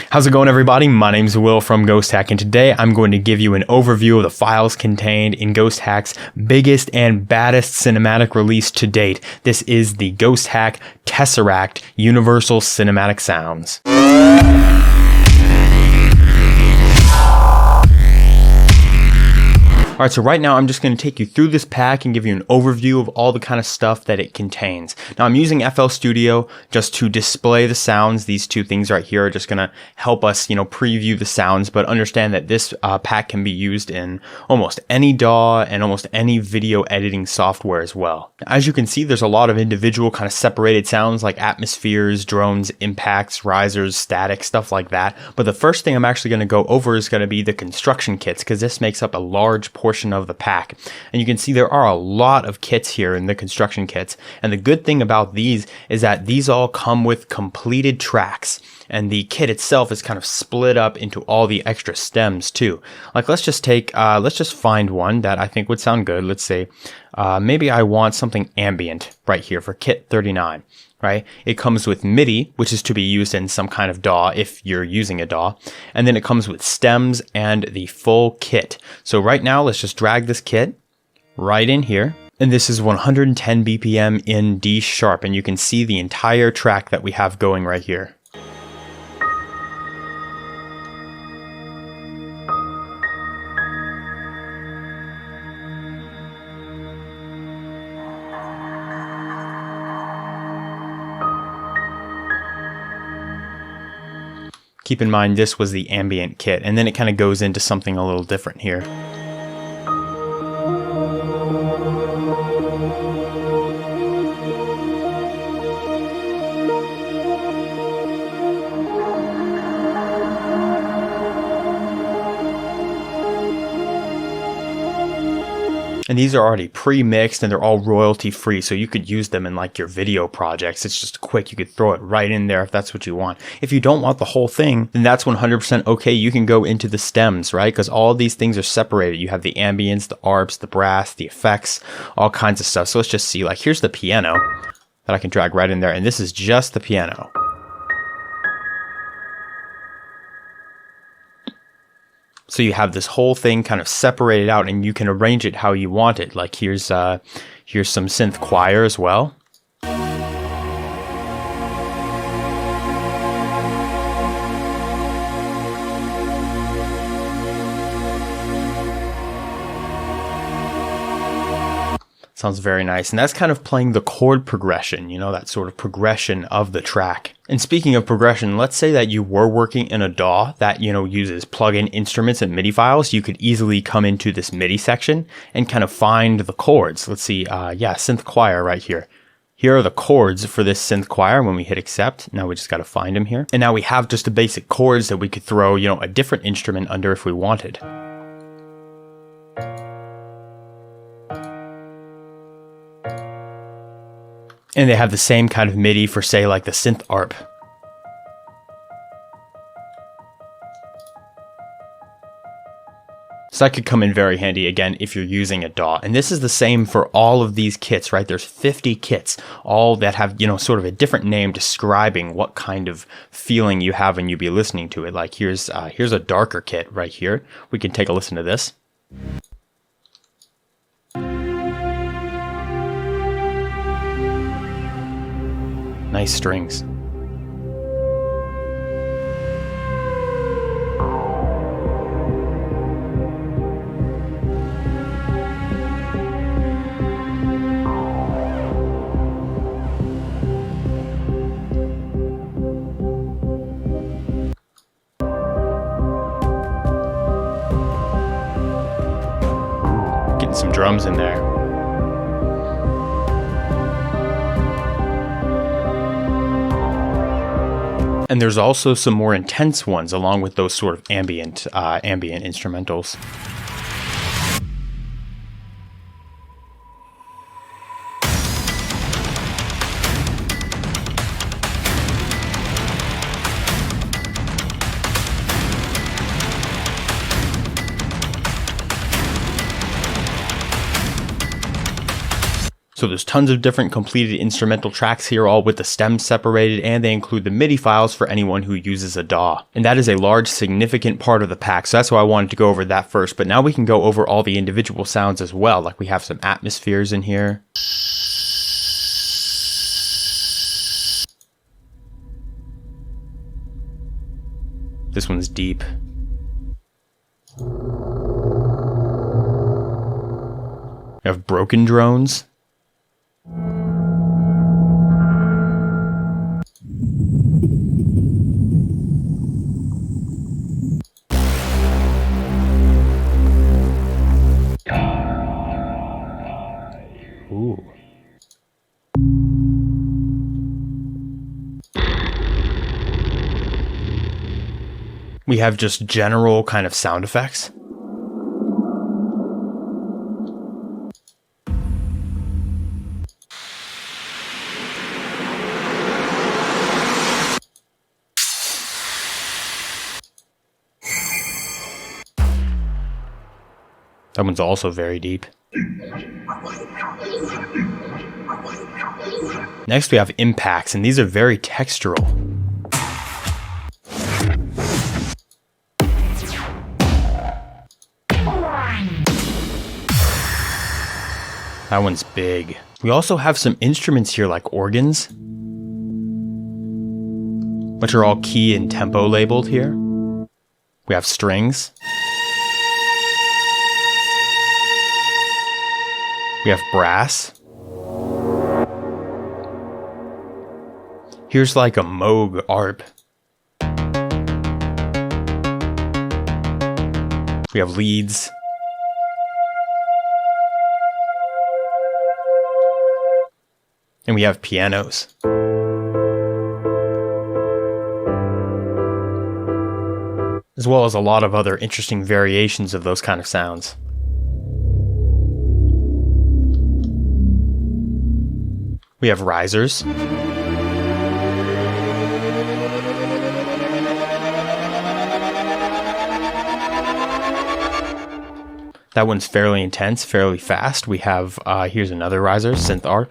How's it going, everybody? My name's Will from Ghost Hack, and today I'm going to give you an overview of the files contained in Ghost Hack's biggest and baddest cinematic release to date. This is the Ghost Hack Tesseract Universal Cinematic Sounds. Alright, so right now I'm just going to take you through this pack and give you an overview of all the kind of stuff that it contains. Now I'm using FL Studio just to display the sounds. These two things right here are just going to help us, preview the sounds, but understand that this pack can be used in almost any DAW and almost any video editing software as well. As you can see, there's a lot of individual kind of separated sounds like atmospheres, drones, impacts, risers, static, stuff like that. But the first thing I'm actually going to go over is going to be the construction kits, because this makes up a large portion of the pack. And you can see there are a lot of kits here in the construction kits. And the good thing about these is that these all come with completed tracks. And the kit itself is kind of split up into all the extra stems too. Like let's just find one that I think would sound good. Let's say maybe I want something ambient right here for kit 39. Right? It comes with MIDI, which is to be used in some kind of DAW if you're using a DAW. And then it comes with stems and the full kit. So right now, let's just drag this kit right in here. And this is 110 BPM in D sharp. And you can see the entire track that we have going right here. Keep in mind this was the ambient kit, and then it kind of goes into something a little different here. And these are already pre-mixed and they're all royalty free, so you could use them in like your video projects. It's just quick. You could throw it right in there if that's what you want. If you don't want the whole thing, then that's 100% okay. You can go into the stems, right? Because all of these things are separated. You have the ambience, the arps, the brass, the effects, all kinds of stuff. So let's just see, like here's the piano that I can drag right in there, and this is just the piano. So you have this whole thing kind of separated out, and you can arrange it how you want it. Like here's some synth choir as well. Sounds very nice. And that's kind of playing the chord progression, that sort of progression of the track. And speaking of progression, let's say that you were working in a DAW that, uses plug-in instruments and MIDI files. You could easily come into this MIDI section and kind of find the chords. Let's see, synth choir right here. Here are the chords for this synth choir when we hit accept. Now we just got to find them here. And now we have just the basic chords that we could throw, a different instrument under if we wanted. And they have the same kind of MIDI for, say, like the synth arp. So that could come in very handy, again, if you're using a DAW. And this is the same for all of these kits, right? There's 50 kits, all that have, sort of a different name describing what kind of feeling you have when you be listening to it. Like here's a darker kit right here. We can take a listen to this. Nice strings. Getting some drums in there. And there's also some more intense ones along with those sort of ambient instrumentals. So there's tons of different completed instrumental tracks here, all with the stems separated, and they include the MIDI files for anyone who uses a DAW. And that is a large, significant part of the pack, so that's why I wanted to go over that first. But now we can go over all the individual sounds as well, like we have some atmospheres in here. This one's deep. We have broken drones. Ooh. We have just general kind of sound effects. That one's also very deep. Next we have impacts, and these are very textural. That one's big. We also have some instruments here like organs, which are all key and tempo labeled here. We have strings. We have brass. Here's like a Moog ARP. We have leads. And we have pianos. As well as a lot of other interesting variations of those kind of sounds. We have risers. That one's fairly intense, fairly fast. We have, here's another riser, synth ARP.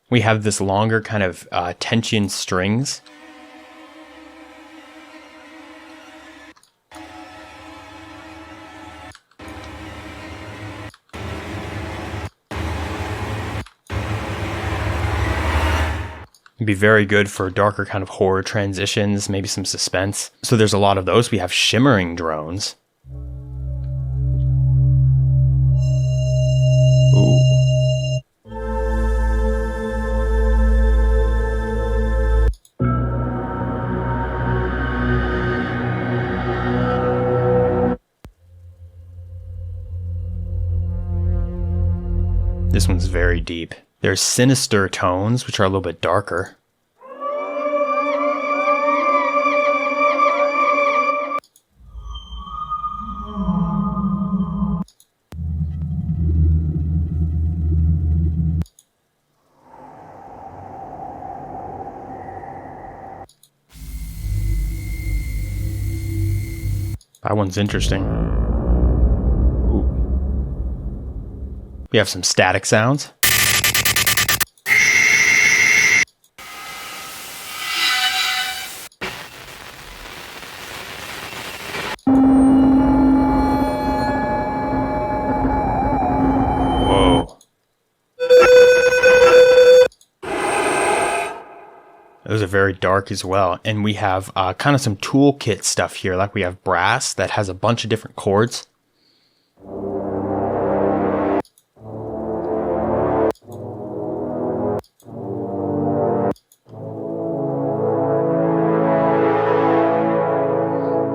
We have this longer kind of tension strings. It'd be very good for darker kind of horror transitions, maybe some suspense. So there's a lot of those. We have shimmering drones. Ooh. This one's very deep. There's sinister tones, which are a little bit darker. That one's interesting. Ooh. We have some static sounds. Those are very dark as well. And we have kind of some toolkit stuff here. Like we have brass that has a bunch of different chords.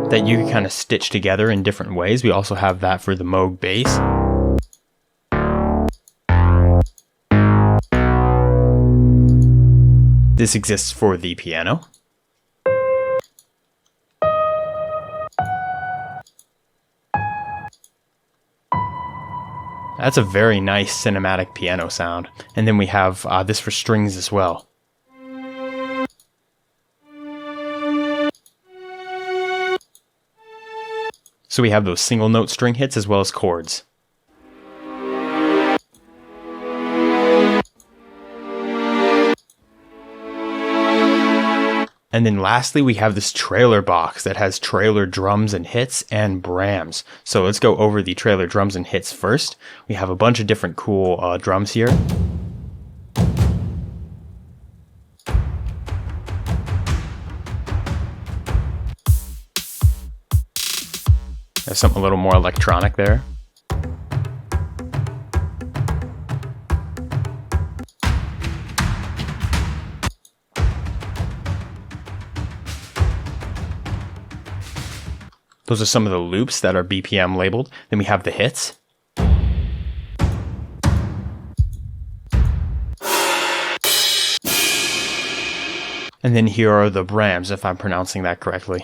That you can kind of stitch together in different ways. We also have that for the Moog bass. This exists for the piano. That's a very nice cinematic piano sound. And then we have this for strings as well. So we have those single note string hits as well as chords. And then lastly, we have this trailer box that has trailer drums and hits and brams. So let's go over the trailer drums and hits first. We have a bunch of different cool drums here. There's something a little more electronic there. Those are some of the loops that are BPM labeled. Then we have the hits. And then here are the brams, if I'm pronouncing that correctly.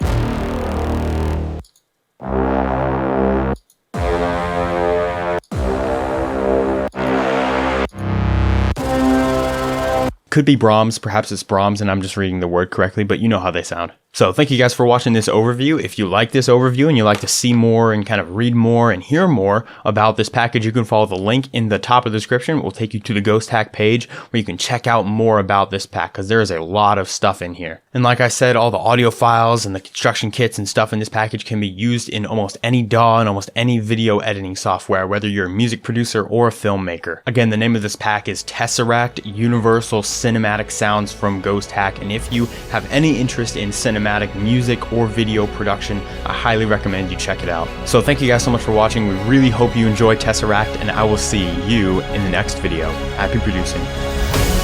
Could be Brahms, perhaps it's Brahms and I'm just reading the word correctly, but you know how they sound. So thank you guys for watching this overview. If you like this overview and you like to see more and kind of read more and hear more about this package, you can follow the link in the top of the description. It will take you to the Ghost Hack page where you can check out more about this pack because there is a lot of stuff in here. And like I said, all the audio files and the construction kits and stuff in this package can be used in almost any DAW and almost any video editing software, whether you're a music producer or a filmmaker. Again, the name of this pack is Tesseract Universal Cinematic Sounds from Ghost Hack. And if you have any interest in cinematic music or video production, I highly recommend you check it out. So thank you guys so much for watching. We really hope you enjoyed Tesseract, and I will see you in the next video. Happy producing.